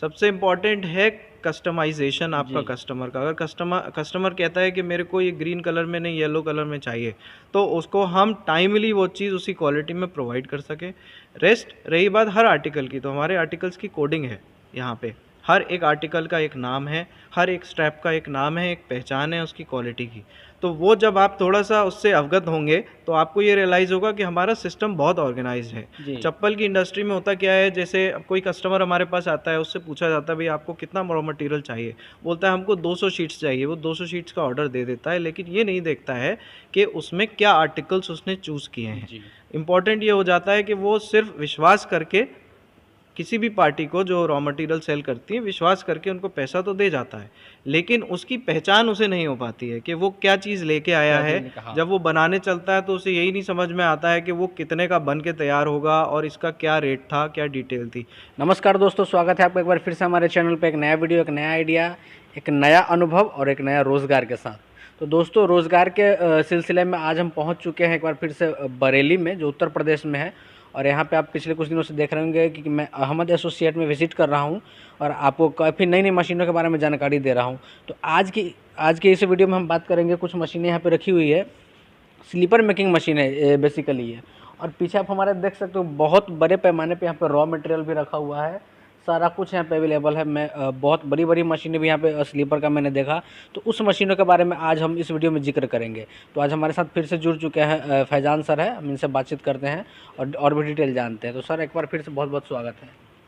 सबसे इम्पॉर्टेंट है कस्टमाइजेशन आपका कस्टमर का। अगर कस्टमर कहता है कि मेरे को ये ग्रीन कलर में नहीं येलो कलर में चाहिए, तो उसको हम टाइमली वो चीज़ उसी क्वालिटी में प्रोवाइड कर सके। रेस्ट रही बात हर आर्टिकल की, तो हमारे आर्टिकल्स की कोडिंग है यहाँ पे। हर एक आर्टिकल का एक नाम है, हर एक स्ट्रैप का एक नाम है, एक पहचान है उसकी क्वालिटी की। तो वो जब आप थोड़ा सा उससे अवगत होंगे तो आपको ये रियलाइज़ होगा कि हमारा सिस्टम बहुत ऑर्गेनाइज्ड है। चप्पल की इंडस्ट्री में होता क्या है, जैसे कोई कस्टमर हमारे पास आता है, उससे पूछा जाता है भाई आपको कितना रॉ मटेरियल चाहिए, बोलता है हमको 200 शीट्स चाहिए। वो 200 शीट्स का ऑर्डर दे देता है, लेकिन ये नहीं देखता है कि उसमें क्या आर्टिकल्स उसने चूज़ किए हैं। इंपॉर्टेंट ये हो जाता है कि वो सिर्फ विश्वास करके किसी भी पार्टी को जो रॉ मटेरियल सेल करती है, विश्वास करके उनको पैसा तो दे जाता है, लेकिन उसकी पहचान उसे नहीं हो पाती है कि वो क्या चीज़ लेके आया है। जब वो बनाने चलता है तो उसे यही नहीं समझ में आता है कि वो कितने का बन के तैयार होगा और इसका क्या रेट था, क्या डिटेल थी। नमस्कार दोस्तों, स्वागत है आपका एक बार फिर से हमारे चैनल पे। एक नया वीडियो, एक नया आइडिया, एक नया अनुभव और एक नया रोज़गार के साथ। तो दोस्तों, रोज़गार के सिलसिले में आज हम पहुंच चुके हैं एक बार फिर से बरेली में, जो उत्तर प्रदेश में है। और यहाँ पे आप पिछले कुछ दिनों से देख रहे होंगे कि मैं अहमद एसोसिएट में विज़िट कर रहा हूँ और आपको काफ़ी नई नई मशीनों के बारे में जानकारी दे रहा हूँ। तो आज की इस वीडियो में हम बात करेंगे, कुछ मशीनें यहाँ पे रखी हुई है, स्लीपर मेकिंग मशीन है बेसिकली ये। और पीछे आप हमारे देख सकते हो बहुत बड़े पैमाने पे यहाँ पे रॉ मटेरियल भी रखा हुआ है, सारा कुछ यहाँ पे अवेलेबल है। मैं बहुत बड़ी बड़ी मशीनें भी यहाँ पे स्लीपर का मैंने देखा, तो उस मशीनों के बारे में आज हम इस वीडियो में जिक्र करेंगे। तो आज हमारे साथ फिर से जुड़ चुके हैं फैजान सर है, हम इनसे बातचीत करते हैं और भी डिटेल जानते हैं। तो सर, एक बार फिर से बहुत बहुत स्वागत है।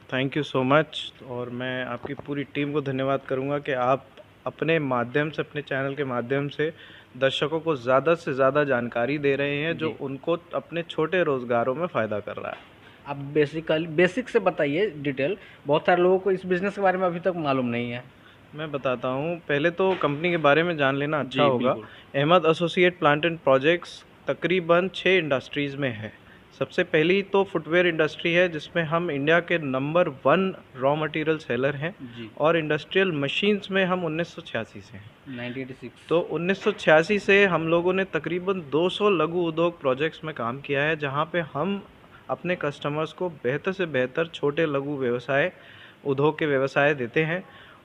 Thank you so much. और मैं आपकी पूरी टीम को धन्यवाद करूँगा कि आप अपने माध्यम से, अपने चैनल के माध्यम से दर्शकों को ज़्यादा से ज़्यादा जानकारी दे रहे हैं जो उनको अपने छोटे रोज़गारों में फ़ायदा कर रहा है। आप बेसिक से बताइए डिटेल, बहुत सारे लोगों को इस बिज़नेस के बारे में अभी तक मालूम नहीं है। मैं बताता हूँ, पहले तो कंपनी के बारे में जान लेना अच्छा होगा। Ahmed associate plant and projects तकरीबन 6 इंडस्ट्रीज़ में है। सबसे पहली तो फुटवेयर इंडस्ट्री है, जिसमें हम इंडिया के नंबर 1 रॉ मटेरियल सेलर हैं। और इंडस्ट्रियल मशीन्स में हम 1986 से हैं, 1986। तो 1986 से हम लोगों ने तकरीबन 200 लघु उद्योग प्रोजेक्ट्स में काम किया है, जहाँ पे हम अपने कस्टमर्स को बेहतर से बेहतर छोटे लघु व्यवसाय, उद्योग के व्यवसाय देते हैं।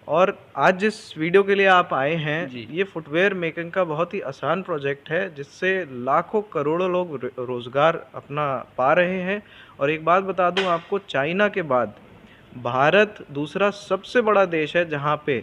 और आज जिस वीडियो के लिए आप आए हैं, ये फुटवेयर मेकिंग का बहुत ही आसान प्रोजेक्ट है, जिससे लाखों करोड़ों लोग रोज़गार अपना पा रहे हैं। और एक बात बता दूं आपको, चाइना के बाद भारत दूसरा सबसे बड़ा देश है जहां पे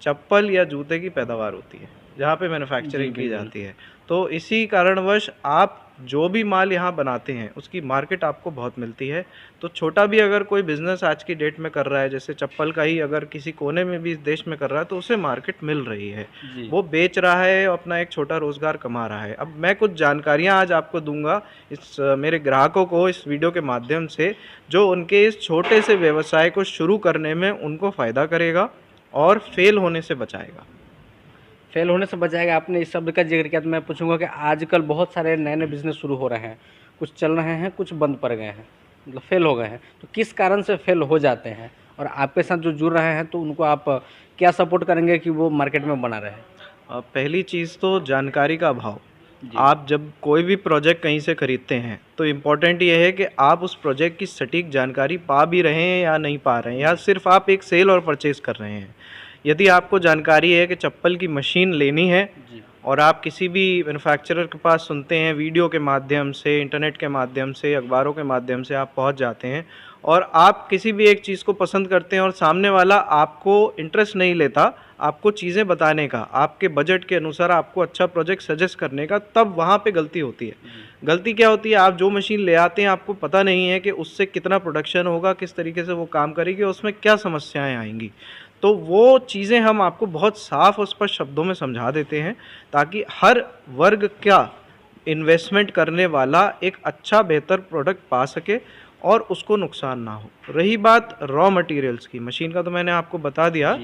चप्पल या जूते की पैदावार होती है, जहाँ पे मैन्युफैक्चरिंग की जाती है। तो इसी कारणवश आप जो भी माल यहाँ बनाते हैं उसकी मार्केट आपको बहुत मिलती है। तो छोटा भी अगर कोई बिज़नेस आज की डेट में कर रहा है, जैसे चप्पल का ही अगर किसी कोने में भी इस देश में कर रहा है, तो उसे मार्केट मिल रही है, वो बेच रहा है, अपना एक छोटा रोज़गार कमा रहा है। अब मैं कुछ जानकारियाँ आज आपको दूंगा इस मेरे ग्राहकों को इस वीडियो के माध्यम से, जो उनके इस छोटे से व्यवसाय को शुरू करने में उनको फ़ायदा करेगा और फेल होने से बचाएगा। फेल होने से बचाएगा, आपने इस शब्द का जिक्र किया, तो मैं पूछूंगा कि आजकल बहुत सारे नए नए बिज़नेस शुरू हो रहे हैं, कुछ चल रहे हैं, कुछ बंद पड़ गए हैं, मतलब फेल हो गए हैं। तो किस कारण से फेल हो जाते हैं, और आपके साथ जो जुड़ रहे हैं तो उनको आप क्या सपोर्ट करेंगे कि वो मार्केट में बना रहे? पहली चीज़ तो जानकारी का अभाव। आप जब कोई भी प्रोजेक्ट कहीं से खरीदते हैं तो इम्पोर्टेंट ये है कि आप उस प्रोजेक्ट की सटीक जानकारी पा भी रहे हैं या नहीं पा रहे हैं, या सिर्फ आप एक सेल और परचेज़ कर रहे हैं। यदि आपको जानकारी है कि चप्पल की मशीन लेनी है और आप किसी भी मैन्युफैक्चरर के पास सुनते हैं, वीडियो के माध्यम से, इंटरनेट के माध्यम से, अखबारों के माध्यम से आप पहुंच जाते हैं, और आप किसी भी एक चीज़ को पसंद करते हैं और सामने वाला आपको इंटरेस्ट नहीं लेता आपको चीज़ें बताने का, आपके बजट के अनुसार आपको अच्छा प्रोजेक्ट सजेस्ट करने का, तब वहाँ पे गलती होती है। गलती क्या होती है, आप जो मशीन ले आते हैं आपको पता नहीं है कि उससे कितना प्रोडक्शन होगा, किस तरीके से वो काम करेगी, उसमें क्या समस्याएं आएंगी। तो वो चीज़ें हम आपको बहुत साफ और स्पष्ट शब्दों में समझा देते हैं, ताकि हर वर्ग का इन्वेस्टमेंट करने वाला एक अच्छा बेहतर प्रोडक्ट पा सके और उसको नुकसान ना हो। रही बात रॉ मटेरियल्स की, मशीन का तो मैंने आपको बता दिया।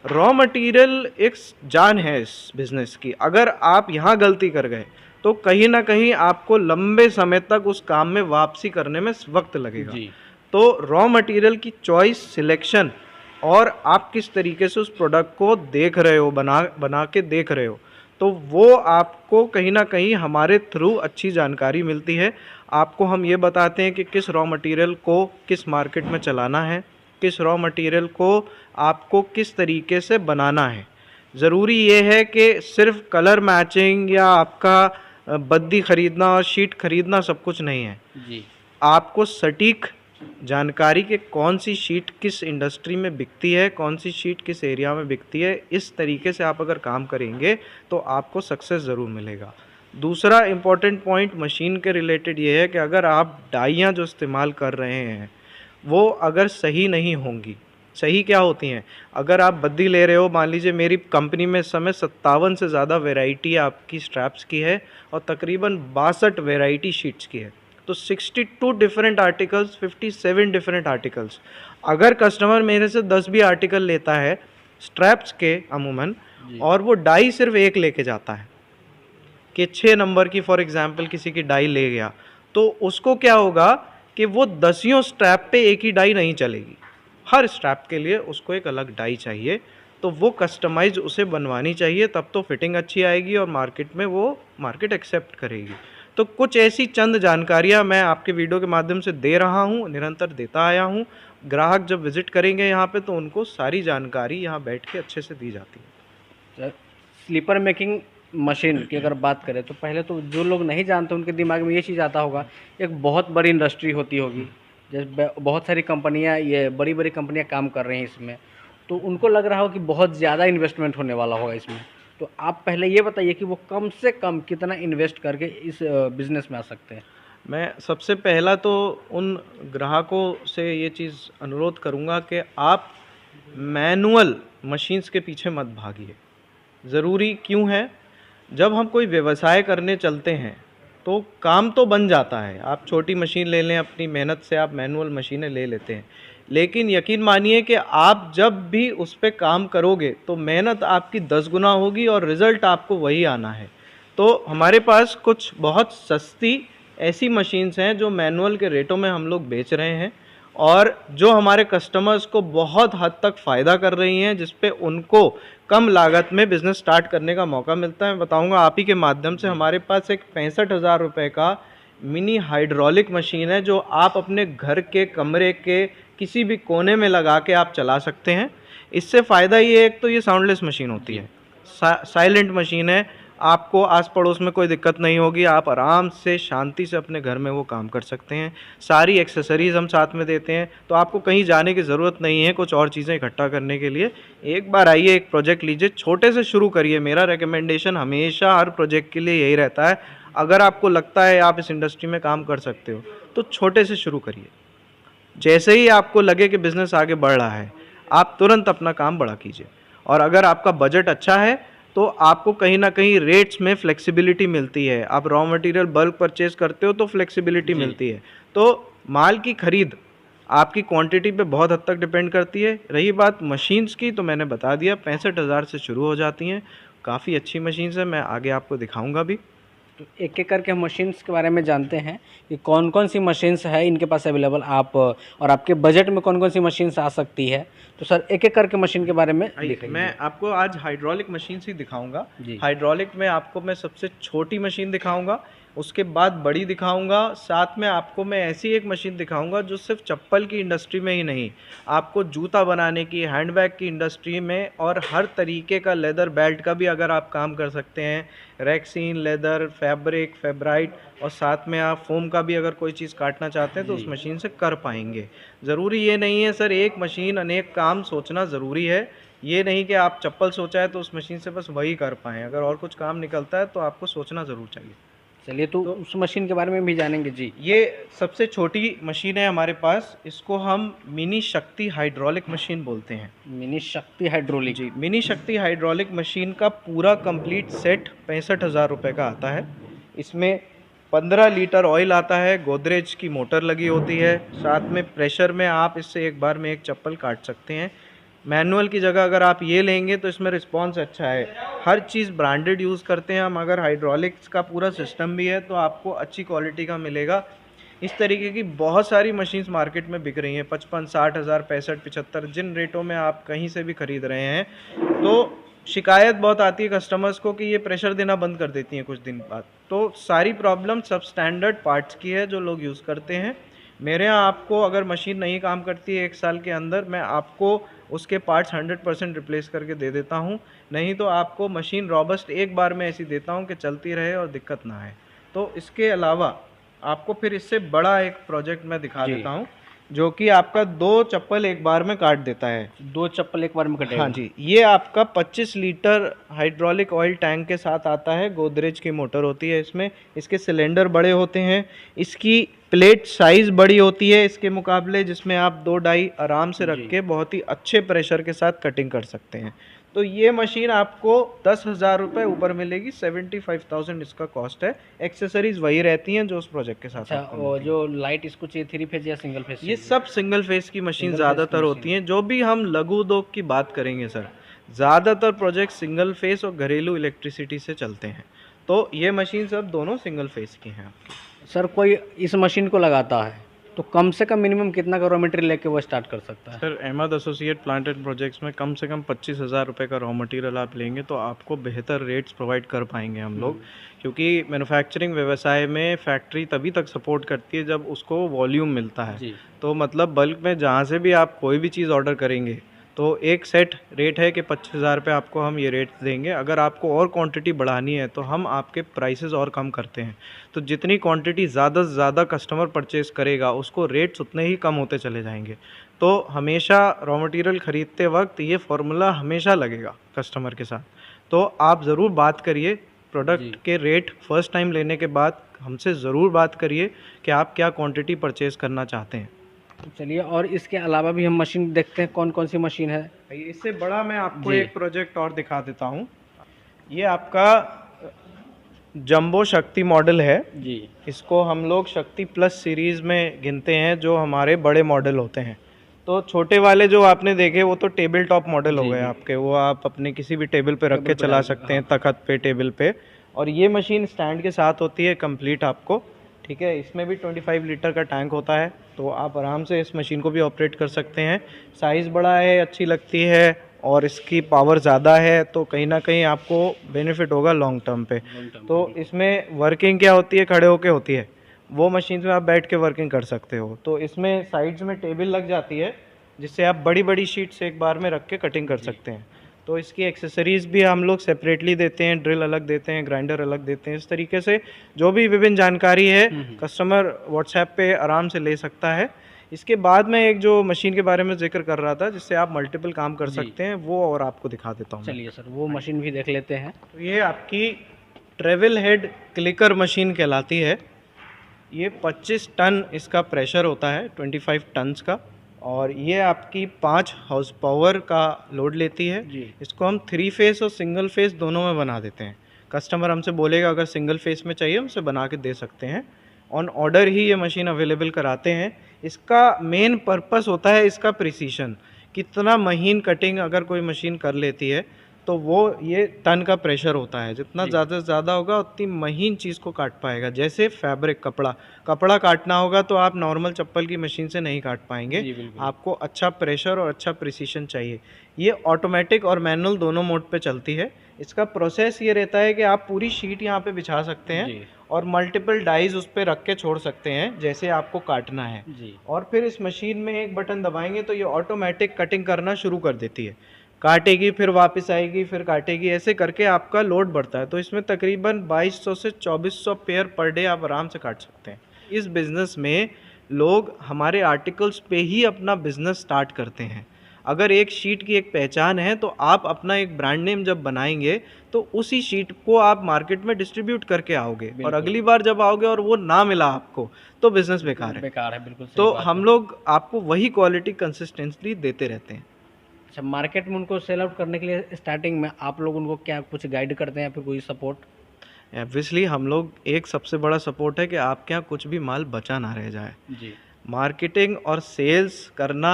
रॉ मटेरियल एक जान है इस बिज़नेस की। अगर आप यहाँ गलती कर गए तो कहीं ना कहीं आपको लंबे समय तक उस काम में वापसी करने में वक्त लगेगा। तो रॉ मटेरियल की चॉइस, सिलेक्शन, और आप किस तरीके से उस प्रोडक्ट को देख रहे हो, बना के देख रहे हो, तो वो आपको कहीं ना कहीं हमारे थ्रू अच्छी जानकारी मिलती है। आपको हम ये बताते हैं कि किस रॉ मटेरियल को किस मार्केट में चलाना है, किस रॉ मटेरियल को आपको किस तरीके से बनाना है। ज़रूरी ये है कि सिर्फ कलर मैचिंग या आपका बद्दी ख़रीदना और शीट ख़रीदना सब कुछ नहीं है जी। आपको सटीक जानकारी कि कौन सी शीट किस इंडस्ट्री में बिकती है, कौन सी शीट किस एरिया में बिकती है, इस तरीके से आप अगर काम करेंगे तो आपको सक्सेस ज़रूर मिलेगा। दूसरा इम्पॉर्टेंट पॉइंट मशीन के रिलेटेड ये है कि अगर आप डाइयाँ जो इस्तेमाल कर रहे हैं वो अगर सही नहीं होंगी, सही क्या होती हैं, अगर आप बद्दी ले रहे हो, मान लीजिए मेरी कंपनी में इस समय 57 से ज़्यादा वैरायटी आपकी स्ट्रैप्स की है और तकरीबन 62 वैरायटी शीट्स की है, तो 62 डिफरेंट आर्टिकल्स, 57 डिफरेंट आर्टिकल्स। अगर कस्टमर मेरे से 10 भी आर्टिकल लेता है स्ट्रैप्स के अमूमन और वो डाई सिर्फ एक लेके जाता है कि 6 नंबर की फॉर एग्जांपल किसी की डाई ले गया, तो उसको क्या होगा कि वो 10 स्ट्रैप पे एक ही डाई नहीं चलेगी, हर स्ट्रैप के लिए उसको एक अलग डाई चाहिए, तो वो कस्टमाइज उसे बनवानी चाहिए, तब तो फिटिंग अच्छी आएगी और मार्केट में वो मार्केट एक्सेप्ट करेगी। तो कुछ ऐसी चंद जानकारियाँ मैं आपके वीडियो के माध्यम से दे रहा हूँ, निरंतर देता आया हूँ। ग्राहक जब विज़िट करेंगे यहाँ पे तो उनको सारी जानकारी यहाँ बैठ के अच्छे से दी जाती है। स्लीपर मेकिंग मशीन की अगर बात करें तो पहले तो जो लोग नहीं जानते उनके दिमाग में ये चीज़ आता होगा एक बहुत बड़ी इंडस्ट्री होती होगी, जैसे बहुत सारी कंपनियां, ये बड़ी बड़ी कंपनियां काम कर रही हैं इसमें, तो उनको लग रहा हो कि बहुत ज़्यादा इन्वेस्टमेंट होने वाला होगा इसमें। तो आप पहले ये बताइए कि वो कम से कम कितना इन्वेस्ट करके इस बिज़नेस में आ सकते हैं। मैं सबसे पहला तो उन ग्राहकों से ये चीज़ अनुरोध करूँगा कि आप मैनुअल मशीन्स के पीछे मत भागिए। ज़रूरी क्यों है, जब हम कोई व्यवसाय करने चलते हैं तो काम तो बन जाता है, आप छोटी मशीन ले लें, अपनी मेहनत से आप मैनुअल मशीनें ले लेते हैं, लेकिन यकीन मानिए कि आप जब भी उस पर काम करोगे तो मेहनत आपकी 10 गुना होगी और रिज़ल्ट आपको वही आना है। तो हमारे पास कुछ बहुत सस्ती ऐसी मशीन्स हैं जो मैनुअल के रेटों में हम लोग बेच रहे हैं और जो हमारे कस्टमर्स को बहुत हद तक फ़ायदा कर रही हैं, जिस पे उनको कम लागत में बिज़नेस स्टार्ट करने का मौका मिलता है। मैं बताऊंगा आप ही के माध्यम से, हमारे पास एक 65,000 रुपये का मिनी हाइड्रोलिक मशीन है जो आप अपने घर के कमरे के किसी भी कोने में लगा के आप चला सकते हैं। इससे फ़ायदा ये है, एक तो ये साउंडलेस मशीन होती है, साइलेंट मशीन है, आपको आस पड़ोस में कोई दिक्कत नहीं होगी, आप आराम से शांति से अपने घर में वो काम कर सकते हैं। सारी एक्सेसरीज़ हम साथ में देते हैं, तो आपको कहीं जाने की ज़रूरत नहीं है कुछ और चीज़ें इकट्ठा करने के लिए। एक बार आइए, एक प्रोजेक्ट लीजिए, छोटे से शुरू करिए। मेरा रिकमेंडेशन हमेशा हर प्रोजेक्ट के लिए यही रहता है, अगर आपको लगता है आप इस इंडस्ट्री में काम कर सकते हो तो छोटे से शुरू करिए। जैसे ही आपको लगे कि बिज़नेस आगे बढ़ रहा है, आप तुरंत अपना काम बड़ा कीजिए। और अगर आपका बजट अच्छा है तो आपको कहीं ना कहीं रेट्स में फ्लेक्सिबिलिटी मिलती है। आप रॉ मटेरियल बल्क परचेज करते हो तो फ्लेक्सिबिलिटी मिलती है। तो माल की खरीद आपकी क्वांटिटी पे बहुत हद तक डिपेंड करती है। रही बात मशीन्स की, तो मैंने बता दिया 65,000 से शुरू हो जाती हैं, काफ़ी अच्छी मशीन्स हैं, मैं आगे आपको दिखाऊंगा भी। तो एक एक करके हम मशीन्स के बारे में जानते हैं कि कौन कौन सी मशीन्स है इनके पास अवेलेबल, आप और आपके बजट में कौन कौन सी मशीन्स आ सकती है। तो सर एक एक करके मशीन के बारे में दिखाइए। मैं आपको आज हाइड्रोलिक मशीन ही दिखाऊंगा। हाइड्रोलिक में आपको मैं सबसे छोटी मशीन दिखाऊंगा, उसके बाद बड़ी दिखाऊंगा, साथ में आपको मैं ऐसी एक मशीन दिखाऊंगा जो सिर्फ चप्पल की इंडस्ट्री में ही नहीं, आपको जूता बनाने की, हैंडबैग की इंडस्ट्री में और हर तरीके का लेदर बेल्ट का भी अगर आप काम कर सकते हैं, रेक्सीन, लेदर, फैब्रिक, फैब्राइट और साथ में आप फोम का भी अगर कोई चीज़ काटना चाहते हैं तो उस मशीन से कर पाएंगे। ज़रूरी ये नहीं है सर एक मशीन अनेक काम, सोचना ज़रूरी है। ये नहीं कि आप चप्पल सोचा है तो उस मशीन से बस वही कर पाएँ, अगर और कुछ काम निकलता है तो आपको सोचना ज़रूर चाहिए। चलिए तो उस मशीन के बारे में भी जानेंगे जी। ये सबसे छोटी मशीन है हमारे पास, इसको हम मिनी शक्ति हाइड्रोलिक मशीन बोलते हैं। मिनी शक्ति हाइड्रोलिक जी, मिनी शक्ति हाइड्रोलिक मशीन का पूरा कंप्लीट सेट 65,000 रुपये का आता है। इसमें 15 लीटर ऑयल आता है, गोदरेज की मोटर लगी होती है, साथ में प्रेशर में आप इससे एक बार में एक चप्पल काट सकते हैं। मैनुअल की जगह अगर आप ये लेंगे तो इसमें रिस्पांस अच्छा है, हर चीज़ ब्रांडेड यूज़ करते हैं हम। अगर हाइड्रोलिक्स का पूरा सिस्टम भी है तो आपको अच्छी क्वालिटी का मिलेगा। इस तरीके की बहुत सारी मशीन्स मार्केट में बिक रही हैं, 55, 60 हज़ार, 65, 75, जिन रेटों में आप कहीं से भी ख़रीद रहे हैं। तो शिकायत बहुत आती है कस्टमर्स को कि ये प्रेशर देना बंद कर देती हैं कुछ दिन बाद। तो सारी प्रॉब्लम सब स्टैंडर्ड पार्ट्स की है जो लोग यूज़ करते हैं। मेरे यहाँ आपको अगर मशीन नहीं काम करती है 1 साल के अंदर, मैं आपको उसके पार्ट्स 100% रिप्लेस करके दे देता हूँ। नहीं तो आपको मशीन रॉबस्ट एक बार में ऐसी देता हूँ कि चलती रहे और दिक्कत ना आए। तो इसके अलावा आपको फिर इससे बड़ा एक प्रोजेक्ट मैं दिखा जी। देता हूँ, जो कि आपका 2 चप्पल एक बार में काट देता है। 2 चप्पल एक बार में कटेगा? हाँ जी, ये आपका 25 लीटर हाइड्रोलिक ऑयल टैंक के साथ आता है। गोदरेज की मोटर होती है इसमें, इसके सिलेंडर बड़े होते हैं, इसकी प्लेट साइज़ बड़ी होती है इसके मुकाबले, जिसमें आप 2 डाई आराम से रख के बहुत ही अच्छे प्रेशर के साथ कटिंग कर सकते हैं। तो ये मशीन आपको 10,000 रुपये ऊपर मिलेगी, 75,000 इसका कॉस्ट है। एक्सेसरीज वही रहती हैं जो उस प्रोजेक्ट के साथ अच्छा, आपको और मिलती हैं। जो लाइट इसको चाहिए 3 फेज या सिंगल फेज? ये सब सिंगल फेस की मशीन सिंगल फेस की ज़्यादातर मशीन। होती हैं। जो भी हम लघु उद्योग की बात करेंगे सर, ज़्यादातर प्रोजेक्ट सिंगल फेस और घरेलू इलेक्ट्रिसिटी से चलते हैं। तो ये मशीन सब दोनों सिंगल फेस की हैं आपकी। सर कोई इस मशीन को लगाता है तो कम से कम मिनिमम कितना का रॉ मटेरियल लेके वो स्टार्ट कर सकता है? Sir Ahmed associate plant and projects में कम से कम 25,000 रुपये का रॉ मटेरियल आप लेंगे तो आपको बेहतर रेट्स प्रोवाइड कर पाएंगे हम लोग। क्योंकि मैन्युफैक्चरिंग व्यवसाय में फैक्ट्री तभी तक सपोर्ट करती है जब उसको वॉल्यूम मिलता है। जी। तो मतलब बल्क में जहाँ से भी आप कोई भी चीज़ ऑर्डर करेंगे तो एक सेट रेट है कि 25,000 रुपये आपको हम ये रेट देंगे। अगर आपको और क्वांटिटी बढ़ानी है तो हम आपके प्राइसेस और कम करते हैं। तो जितनी क्वांटिटी ज़्यादा से ज़्यादा कस्टमर परचेस करेगा उसको रेट्स उतने ही कम होते चले जाएंगे। तो हमेशा रॉ मटेरियल ख़रीदते वक्त ये फार्मूला हमेशा लगेगा कस्टमर के साथ। तो आप ज़रूर बात करिए प्रोडक्ट के रेट फर्स्ट टाइम लेने के बाद हमसे ज़रूर बात करिए कि आप क्या क्वांटिटी परचेज़ करना चाहते हैं। चलिए, और इसके अलावा भी हम मशीन देखते हैं, कौन कौन सी मशीन है? इससे बड़ा मैं आपको जी। एक प्रोजेक्ट और दिखा देता हूँ। ये आपका जंबो शक्ति मॉडल है। जी। इसको हम लोग शक्ति प्लस सीरीज़ में गिनते हैं, जो हमारे बड़े मॉडल होते हैं। तो छोटे वाले जो आपने देखे वो तो टेबल टॉप मॉडल हो जी, गए जी। आपके, वो आप अपने किसी भी टेबल पे रख टेबल के पे चला डाल सकते हैं, हाँ। तख्त पे, टेबल पे। और ये मशीन स्टैंड के साथ होती है कंप्लीट आपको, ठीक है। इसमें भी 25 लीटर का टैंक होता है, तो आप आराम से इस मशीन को भी ऑपरेट कर सकते हैं। साइज़ बड़ा है, अच्छी लगती है और इसकी पावर ज़्यादा है, तो कहीं ना कहीं आपको बेनिफिट होगा लॉन्ग टर्म पे। तो इसमें वर्किंग क्या होती है, खड़े होके होती है। वो मशीन में आप बैठ के वर्किंग कर सकते हो। तो इसमें साइड्स में टेबल लग जाती है, जिससे आप बड़ी बड़ी शीट्स एक बार में रख के कटिंग कर सकते हैं। तो इसकी एक्सेसरीज़ भी हम लोग सेपरेटली देते हैं, ड्रिल अलग देते हैं, ग्राइंडर अलग देते हैं। इस तरीके से जो भी विभिन्न जानकारी है कस्टमर व्हाट्सएप पे आराम से ले सकता है। इसके बाद मैं एक जो मशीन के बारे में जिक्र कर रहा था जिससे आप मल्टीपल काम कर सकते हैं, वो और आपको दिखा देता हूँ। चलिए सर, वो मशीन भी देख लेते हैं। तो ये आपकी ट्रेवल हेड क्लिकर मशीन कहलाती है। ये 25 टन इसका प्रेशर होता है, 25 टन्स का, और ये आपकी 5 हॉर्स पावर का लोड लेती है। जी। इसको हम 3 फेस और सिंगल फेस दोनों में बना देते हैं। कस्टमर हमसे बोलेगा अगर सिंगल फेस में चाहिए, हमसे बना के दे सकते हैं। ऑन ऑर्डर ही ये मशीन अवेलेबल कराते हैं। इसका मेन पर्पस होता है इसका प्रिसीशन, कितना महीन कटिंग अगर कोई मशीन कर लेती है तो वो ये टन का प्रेशर होता है, जितना ज़्यादा से ज़्यादा होगा उतनी महीन चीज़ को काट पाएगा। जैसे फैब्रिक, कपड़ा काटना होगा तो आप नॉर्मल चप्पल की मशीन से नहीं काट पाएंगे, आपको अच्छा प्रेशर और अच्छा प्रिसीशन चाहिए। ये ऑटोमेटिक और मैनुअल दोनों मोड पे चलती है। इसका प्रोसेस ये रहता है कि आप पूरी शीट यहाँ पे बिछा सकते हैं और मल्टीपल डाइज उस पर रख के छोड़ सकते हैं जैसे आपको काटना है। और फिर इस मशीन में एक बटन दबाएंगे तो ये ऑटोमेटिक कटिंग करना शुरू कर देती है। काटेगी, फिर वापस आएगी, फिर काटेगी, ऐसे करके आपका लोड बढ़ता है। तो इसमें तकरीबन 2200 से 2400 पेयर पर डे आप आराम से काट सकते हैं। इस बिज़नेस में लोग हमारे आर्टिकल्स पे ही अपना बिज़नेस स्टार्ट करते हैं। अगर एक शीट की एक पहचान है तो आप अपना एक ब्रांड नेम जब बनाएंगे तो उसी शीट को आप मार्केट में डिस्ट्रीब्यूट करके आओगे, और अगली बार जब आओगे और वो ना मिला आपको तो बिज़नेस बेकार है। बिल्कुल सही तो बात हम है। लोग आपको वही क्वालिटी कंसिस्टेंटली देते रहते हैं। अच्छा, मार्केट में उनको सेल आउट करने के लिए स्टार्टिंग में आप लोग उनको क्या कुछ गाइड करते हैं या फिर कोई सपोर्ट? ऑब्वियसली हम लोग, एक सबसे बड़ा सपोर्ट है कि आपके यहाँ कुछ भी माल बचा ना रह जाए। जी। मार्केटिंग और सेल्स करना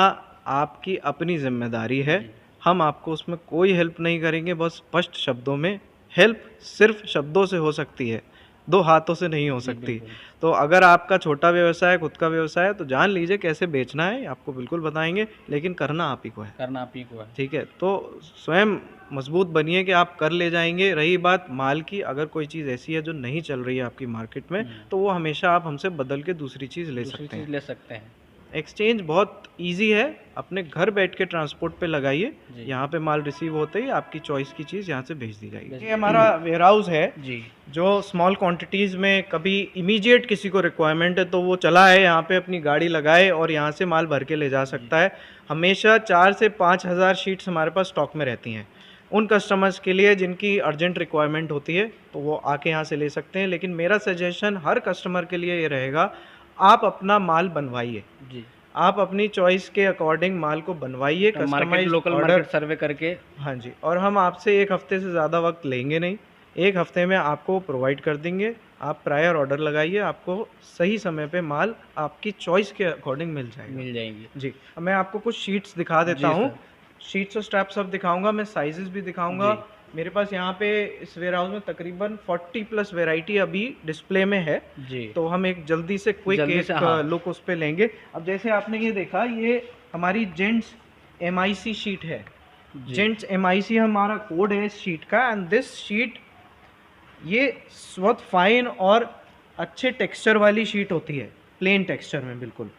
आपकी अपनी जिम्मेदारी है। हम आपको उसमें कोई हेल्प नहीं करेंगे, बस स्पष्ट शब्दों में। हेल्प सिर्फ शब्दों से हो सकती है, दो हाथों से नहीं हो सकती। तो अगर आपका छोटा व्यवसाय है, खुद का व्यवसाय है, तो जान लीजिए कैसे बेचना है, आपको बिल्कुल बताएंगे, लेकिन करना आप ही को है। करना आप ही को है। ठीक है, तो स्वयं मजबूत बनिए कि आप कर ले जाएंगे। रही बात माल की, अगर कोई चीज़ ऐसी है जो नहीं चल रही है आपकी मार्केट में, तो वो हमेशा आप हमसे बदल के दूसरी चीज़ ले सकते हैं। ले सकते हैं। एक्सचेंज बहुत इजी है, अपने घर बैठ के ट्रांसपोर्ट पे लगाइए, यहाँ पे माल रिसीव होते ही आपकी चॉइस की चीज़ यहाँ से भेज दी जाएगी। ये हमारा वेयर हाउस है जी, जो स्मॉल क्वांटिटीज़ में कभी इमीडिएट किसी को रिक्वायरमेंट है तो वो चला है यहाँ पे, अपनी गाड़ी लगाए और यहाँ से माल भर के ले जा सकता है। हमेशा 4 से 5 हज़ार शीट्स हमारे पास स्टॉक में रहती हैं उन कस्टमर्स के लिए जिनकी अर्जेंट रिक्वायरमेंट होती है, तो वो आके यहाँ से ले सकते हैं। लेकिन मेरा सजेशन हर कस्टमर के लिए ये रहेगा, आप अपना माल बनवाइए जी, आप अपनी चॉइस के अकॉर्डिंग माल को बनवाइए, कस्टमाइज्ड लोकल मार्केट सर्वे करके। हाँ जी, और हम आपसे 1 हफ्ते से ज़्यादा वक्त लेंगे नहीं, 1 हफ्ते में आपको प्रोवाइड कर देंगे। आप प्रायर ऑर्डर लगाइए, आपको सही समय पे माल आपकी चॉइस के अकॉर्डिंग मिल जाएंगी जी। मैं आपको कुछ शीट्स दिखा देता हूँ, शीट्स और स्ट्रैप सब दिखाऊंगा, मैं साइजेस भी दिखाऊंगा। मेरे पास यहाँ पे इस वेयर हाउस में तकरीबन 40+ वैरायटी अभी डिस्प्ले में है जी। तो हम एक जल्दी से क्विक लुक उस पे लेंगे। अब जैसे आपने ये देखा, ये हमारी जेंट्स MIC शीट है, जेंट्स MIC हमारा कोड है इस शीट का। एंड दिस शीट ये बहुत फाइन और अच्छे टेक्सचर वाली शीट होती है, प्लेन टेक्सचर में बिल्कुल।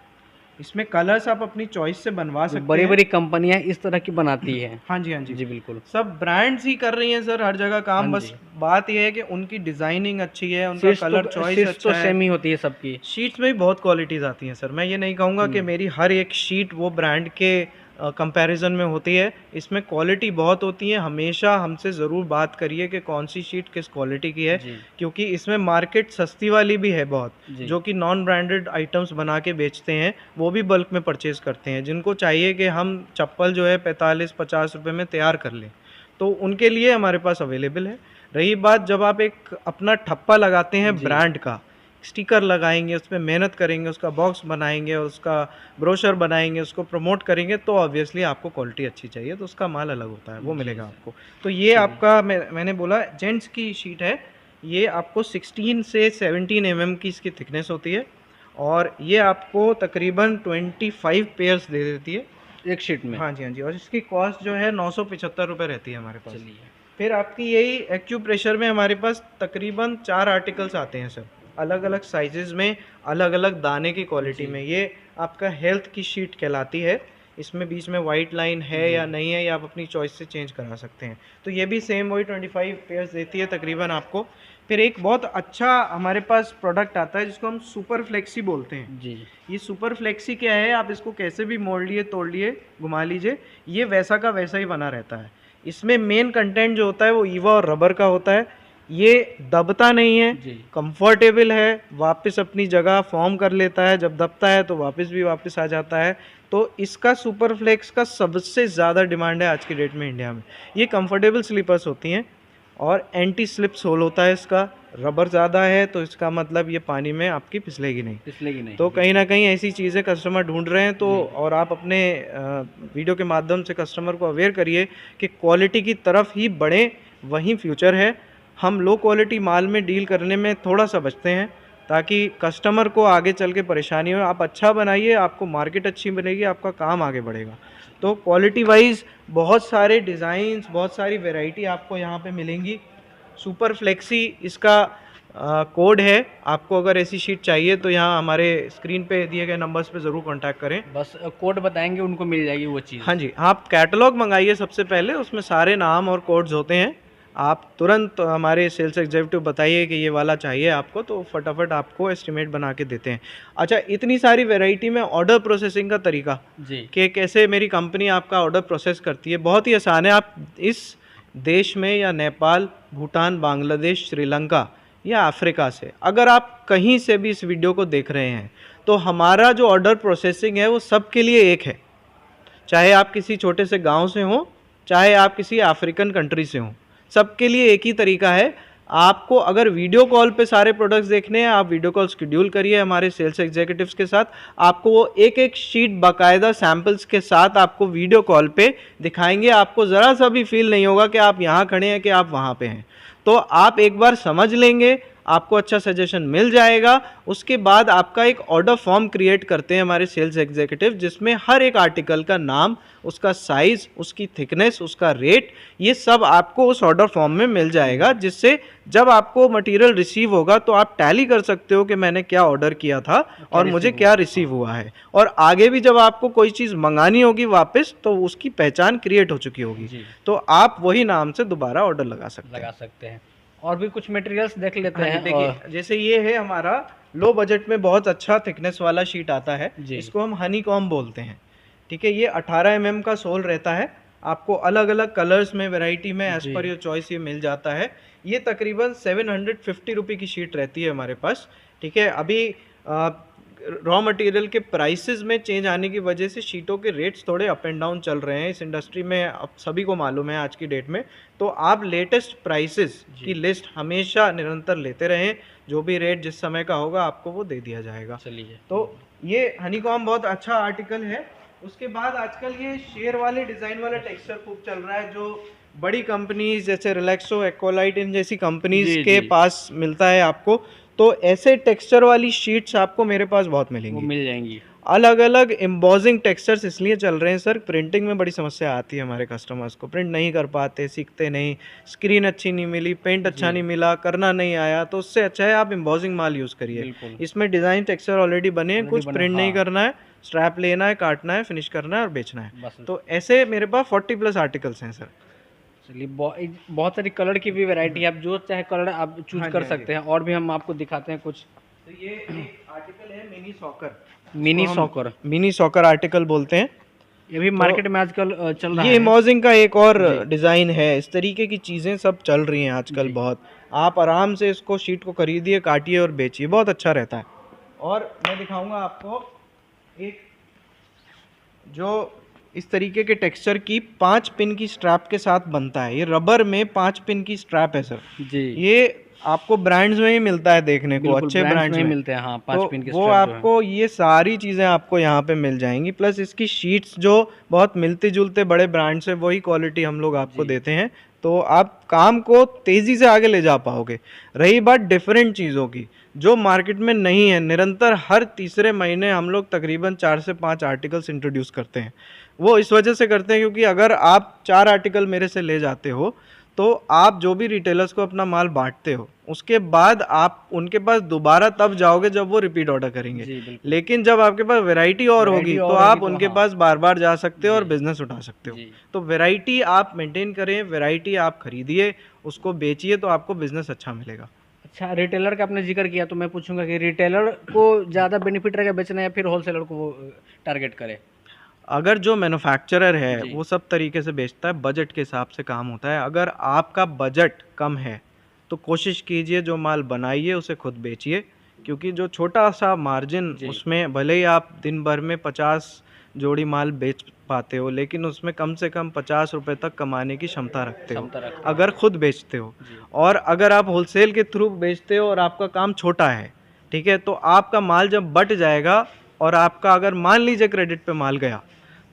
इसमें कलर्स आप अपनी चॉइस से बनवा सकते हैं। बड़ी बड़ी कंपनियां इस तरह की बनाती हैं। हाँ जी, हाँ जी जी बिल्कुल, सब ब्रांड्स ही कर रही हैं सर हर जगह काम। बस बात यह है कि उनकी डिजाइनिंग अच्छी है, उनका कलर चॉइस अच्छा है। सेम ही होती है सबकी। शीट्स में भी बहुत क्वालिटीज आती हैं सर, मैं ये नहीं कहूँगा कि मेरी हर एक शीट वो ब्रांड के कंपैरिजन में होती है। इसमें क्वालिटी बहुत होती है। हमेशा हमसे ज़रूर बात करिए कि कौन सी शीट किस क्वालिटी की है, क्योंकि इसमें मार्केट सस्ती वाली भी है बहुत, जो कि नॉन ब्रांडेड आइटम्स बना के बेचते हैं, वो भी बल्क में परचेज़ करते हैं, जिनको चाहिए कि हम चप्पल जो है 45-50 रुपये में तैयार कर लें, तो उनके लिए हमारे पास अवेलेबल है। रही बात, जब आप एक अपना ठप्पा लगाते हैं ब्रांड का, स्टिकर लगाएंगे, उसमें मेहनत करेंगे, उसका बॉक्स बनाएंगे, उसका ब्रोशर बनाएंगे, उसको प्रमोट करेंगे, तो ऑब्वियसली आपको क्वालिटी अच्छी चाहिए, तो उसका माल अलग होता है, वो मिलेगा आपको। तो ये आपका मैंने बोला जेंट्स की शीट है, ये आपको 16 से 17 mm की इसकी थिकनेस होती है, और ये आपको तकरीबन 25 पेयर्स दे देती है एक शीट में। हाँ जी, हाँ जी। और इसकी कॉस्ट जो है 975 रुपये रहती है हमारे पास। फिर आपकी यही एक्यूप्रेशर में हमारे पास तकरीबन 4 आर्टिकल्स आते हैं सर, अलग अलग साइजेस में, अलग अलग दाने की क्वालिटी में। ये आपका हेल्थ की शीट कहलाती है, इसमें बीच में वाइट लाइन है या नहीं है, या आप अपनी चॉइस से चेंज करा सकते हैं। तो ये भी सेम वही 25 पेयर्स देती है तकरीबन आपको। फिर एक बहुत अच्छा हमारे पास प्रोडक्ट आता है जिसको हम सुपर फ्लेक्सी बोलते हैं जी। ये सुपर फ्लेक्सी क्या है, आप इसको कैसे भी मोड़ लिए, तोड़ लिए, घुमा लीजिए, ये वैसा का वैसा ही बना रहता है। इसमें मेन कंटेंट जो होता है वो ईवा और रबर का होता है। ये दबता नहीं है, कंफर्टेबल है, वापस अपनी जगह फॉर्म कर लेता है, जब दबता है तो वापस आ जाता है। तो इसका सुपर फ्लेक्स का सबसे ज़्यादा डिमांड है आज की डेट में इंडिया में। ये कंफर्टेबल स्लीपर्स होती हैं और एंटी स्लिप सोल होता है इसका, रबर ज़्यादा है तो इसका मतलब ये पानी में आपकी फिसलेगी नहीं। तो कहीं ना कहीं ऐसी चीज़ें कस्टमर ढूंढ रहे हैं, तो और आप अपने वीडियो के माध्यम से कस्टमर को अवेयर करिए कि क्वालिटी की तरफ ही बढ़ें, वहीं फ्यूचर है। हम लो क्वालिटी माल में डील करने में थोड़ा सा बचते हैं ताकि कस्टमर को आगे चल के परेशानी हो। आप अच्छा बनाइए, आपको मार्केट अच्छी मिलेगी, आपका काम आगे बढ़ेगा। तो क्वालिटी वाइज बहुत सारे डिज़ाइंस, बहुत सारी वैरायटी आपको यहाँ पे मिलेंगी। सुपर फ्लेक्सी इसका कोड है। आपको अगर ऐसी शीट चाहिए तो यहाँ हमारे स्क्रीन पे दिए गए नंबर्स पे ज़रूर कांटेक्ट करें, बस कोड बताएंगे, उनको मिल जाएगी वो चीज़। हाँ जी, आप कैटलॉग मंगाइए सबसे पहले, उसमें सारे नाम और कोड्स होते हैं। आप तुरंत हमारे सेल्स एग्जीक्यूटिव बताइए कि ये वाला चाहिए आपको, तो फटाफट आपको एस्टिमेट बना के देते हैं। अच्छा, इतनी सारी वैरायटी में ऑर्डर प्रोसेसिंग का तरीका जी, कि कैसे मेरी कंपनी आपका ऑर्डर प्रोसेस करती है, बहुत ही आसान है। आप इस देश में या नेपाल, भूटान, बांग्लादेश, श्रीलंका या अफ्रीका से अगर आप कहीं से भी इस वीडियो को देख रहे हैं, तो हमारा जो ऑर्डर प्रोसेसिंग है वो सबके लिए एक है। चाहे आप किसी छोटे से गाँव से हों, चाहे आप किसी अफ्रीकन कंट्री से हों, सबके लिए एक ही तरीका है। आपको अगर वीडियो कॉल पे सारे प्रोडक्ट्स देखने हैं, आप वीडियो कॉल शेड्यूल करिए हमारे सेल्स एग्जीक्यूटिव्स के साथ। आपको वो एक एक शीट बाकायदा सैम्पल्स के साथ आपको वीडियो कॉल पे दिखाएंगे। आपको ज़रा सा भी फील नहीं होगा कि आप यहाँ खड़े हैं कि आप वहाँ पे हैं। तो आप एक बार समझ लेंगे, आपको अच्छा सजेशन मिल जाएगा। उसके बाद आपका एक ऑर्डर फॉर्म क्रिएट करते हैं हमारे सेल्स एग्जीक्यूटिव, जिसमें हर एक आर्टिकल का नाम, उसका साइज, उसकी थिकनेस, उसका रेट, ये सब आपको उस ऑर्डर फॉर्म में मिल जाएगा, जिससे जब आपको मटेरियल रिसीव होगा तो आप टैली कर सकते हो कि मैंने क्या ऑर्डर किया था और मुझे क्या रिसीव हुआ है। और आगे भी जब आपको कोई चीज़ मंगानी होगी वापस, तो उसकी पहचान क्रिएट हो चुकी होगी, तो आप वही नाम से दोबारा ऑर्डर लगा सकते हैं। और भी कुछ मटेरियल्स देख लेते हाँ हैं। देखिए, जैसे ये है हमारा लो बजट में बहुत अच्छा थिकनेस वाला शीट आता है, इसको हम हनी कॉम बोलते हैं। ठीक है, ये 18 mm का सोल रहता है, आपको अलग अलग कलर्स में, वैरायटी में, एज पर योर चॉइस ये मिल जाता है। ये तकरीबन 750 रुपये की शीट रहती है हमारे पास। ठीक है, अभी रॉ मटेरियल के प्राइसेस में चेंज आने की वजह से शीटों के रेट्स थोड़े अप एंड डाउन चल रहे हैं इस इंडस्ट्री में, अब सभी को मालूम है आज की डेट में। तो आप लेटेस्ट प्राइसेस की लिस्ट हमेशा निरंतर लेते रहें, जो भी रेट जिस समय का होगा आपको वो दे दिया जाएगा। चलिए, तो ये हनीकॉम बहुत अच्छा आर्टिकल है। उसके बाद आजकल ये शेयर वाले डिज़ाइन वाला टेक्सचर खूब चल रहा है, जो बड़ी कंपनीज जैसे रिलैक्सो, एक्वालाइट इन जैसी कंपनीज के पास मिलता है आपको। तो ऐसे टेक्सचर वाली शीट्स आपको मेरे पास बहुत मिलेंगी, मिल जाएंगी। अलग अलग एम्बॉजिंग टेक्सचर्स इसलिए चल रहे हैं सर, प्रिंटिंग में बड़ी समस्या आती है हमारे कस्टमर्स को, प्रिंट नहीं कर पाते, सीखते नहीं, स्क्रीन अच्छी नहीं मिली, पेंट अच्छा नहीं मिला, करना नहीं आया, तो उससे अच्छा है आप एम्बॉजिंग माल यूज़ करिए। इसमें डिज़ाइन टेक्सचर ऑलरेडी बने हैं, कुछ प्रिंट नहीं करना है, स्ट्रैप लेना है, काटना है, फिनिश करना है और बेचना है। तो ऐसे मेरे पास 40+ आर्टिकल्स हैं सर। चलिए, बहुत सारी कलर की भी वैरायटी है, आप जो चाहे कलर आप चूज कर सकते हैं। और भी हम आपको दिखाते हैं कुछ। तो ये एक आर्टिकल है mini soccer, mini soccer article बोलते हैं। ये भी मार्केट में आजकल चल रहा है। ये एम्बॉजिंग का एक और डिज़ाइन है। इस तरीके की चीज़ें सब चल रही हैं आजकल बहुत। आप आराम से इसको शीट को खरीदिए, काटिए और बेचिए, बहुत अच्छा रहता है। और मैं दिखाऊंगा आपको एक जो इस तरीके के टेक्सचर की 5 पिन की स्ट्रैप के साथ बनता है। ये रबर में 5 पिन की स्ट्रैप है सर जी। ये आपको ब्रांड्स में ही मिलता है देखने को, अच्छे ब्रांड्स में मिलते हैं। हाँ, 5 पिन के वो आपको ये सारी चीज़ें आपको यहाँ पे मिल जाएंगी। प्लस इसकी शीट्स जो बहुत मिलते जुलते बड़े ब्रांड से वही क्वालिटी हम लोग आपको देते हैं, तो आप काम को तेज़ी से आगे ले जा पाओगे। रही बात डिफरेंट चीज़ों की जो मार्केट में नहीं है, निरंतर हर तीसरे महीने हम लोग तकरीबन 4 से 5 आर्टिकल्स इंट्रोड्यूस करते हैं। वो इस वजह से करते हैं क्योंकि अगर आप 4 आर्टिकल मेरे से ले जाते हो तो आप जो भी रिटेलर्स को अपना माल बांटते हो, उसके बाद आप उनके पास दोबारा तब जाओगे जब वो रिपीट ऑर्डर करेंगे। लेकिन जब आपके पास वैरायटी और होगी तो आप उनके पास बार बार जा सकते हो और बिजनेस उठा सकते हो। तो वैरायटी आप मेंटेन करें, वैरायटी आप खरीदिए, उसको बेचिए, तो आपको बिजनेस अच्छा मिलेगा। अच्छा, रिटेलर का आपने जिक्र किया तो मैं पूछूंगा कि रिटेलर को ज़्यादा बेनिफिट रहेगा बेचना या फिर होलसेलर को टारगेट करे? अगर जो मैन्युफैक्चरर है वो सब तरीके से बेचता है, बजट के हिसाब से काम होता है। अगर आपका बजट कम है तो कोशिश कीजिए जो माल बनाइए उसे खुद बेचिए, क्योंकि जो छोटा सा मार्जिन उसमें भले ही आप दिन भर में 50 जोड़ी माल बेच पाते हो, लेकिन उसमें कम से कम 50 रुपये तक कमाने की क्षमता रखते हो अगर खुद बेचते हो। और अगर आप होलसेल के थ्रू बेचते हो और आपका काम छोटा है, ठीक है, तो आपका माल जब बट जाएगा और आपका अगर मान लीजिए क्रेडिट पे माल गया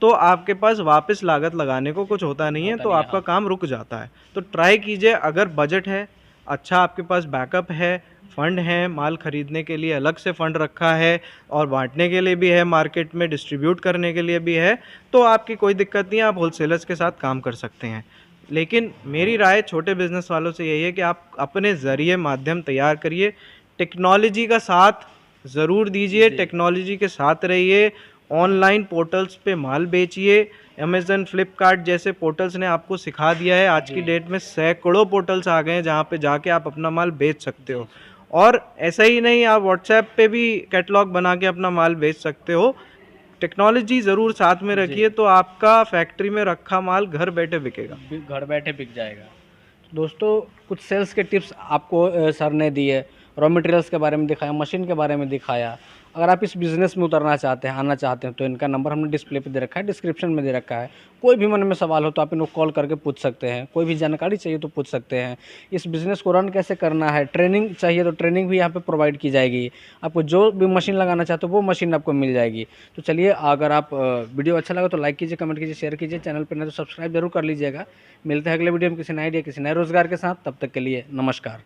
तो आपके पास वापस लागत लगाने को कुछ होता नहीं है, तो आपका काम रुक जाता है। तो ट्राई कीजिए, अगर बजट है, अच्छा आपके पास बैकअप है, फंड है, माल खरीदने के लिए अलग से फंड रखा है और बांटने के लिए भी है, मार्केट में डिस्ट्रीब्यूट करने के लिए भी है, तो आपकी कोई दिक्कत नहीं है, आप होलसेलर्स के साथ काम कर सकते हैं। लेकिन मेरी राय छोटे बिजनेस वालों से यही है कि आप अपने ज़रिए माध्यम तैयार करिए, टेक्नोलॉजी का साथ ज़रूर दीजिए, टेक्नोलॉजी के साथ रहिए, ऑनलाइन पोर्टल्स पे माल बेचिए। अमेज़न, फ्लिपकार्ट जैसे पोर्टल्स ने आपको सिखा दिया है, आज की डेट में सैकड़ों पोर्टल्स आ गए हैं जहाँ पे जाके आप अपना माल बेच सकते हो। और ऐसा ही नहीं, आप व्हाट्सएप पे भी कैटलॉग बना के अपना माल बेच सकते हो। टेक्नोलॉजी ज़रूर साथ में रखिए तो आपका फैक्ट्री में रखा माल घर बैठे बिकेगा, घर बैठे बिक जाएगा। दोस्तों, कुछ सेल्स के टिप्स आपको सर ने दिए, रॉ मटेरियल्स के बारे में दिखाया, मशीन के बारे में दिखाया। अगर आप इस बिज़नेस में उतरना चाहते हैं, आना चाहते हैं, तो इनका नंबर हमने डिस्प्ले पे दे रखा है, डिस्क्रिप्शन में दे रखा है। कोई भी मन में सवाल हो तो आप इनको कॉल करके पूछ सकते हैं, कोई भी जानकारी चाहिए तो पूछ सकते हैं। इस बिज़नेस को रन कैसे करना है, ट्रेनिंग चाहिए तो ट्रेनिंग भी यहाँ पे प्रोवाइड की जाएगी। आपको जो भी मशीन लगाना चाहते हो वो मशीन आपको मिल जाएगी। तो चलिए, अगर आप वीडियो अच्छा लगा तो लाइक कीजिए, कमेंट कीजिए, शेयर कीजिए, चैनल पर नहीं तो सब्सक्राइब जरूर कर लीजिएगा। मिलते हैं अगले वीडियो में किसी नए आइडिया, किसी नए रोजगार के साथ। तब तक के लिए नमस्कार।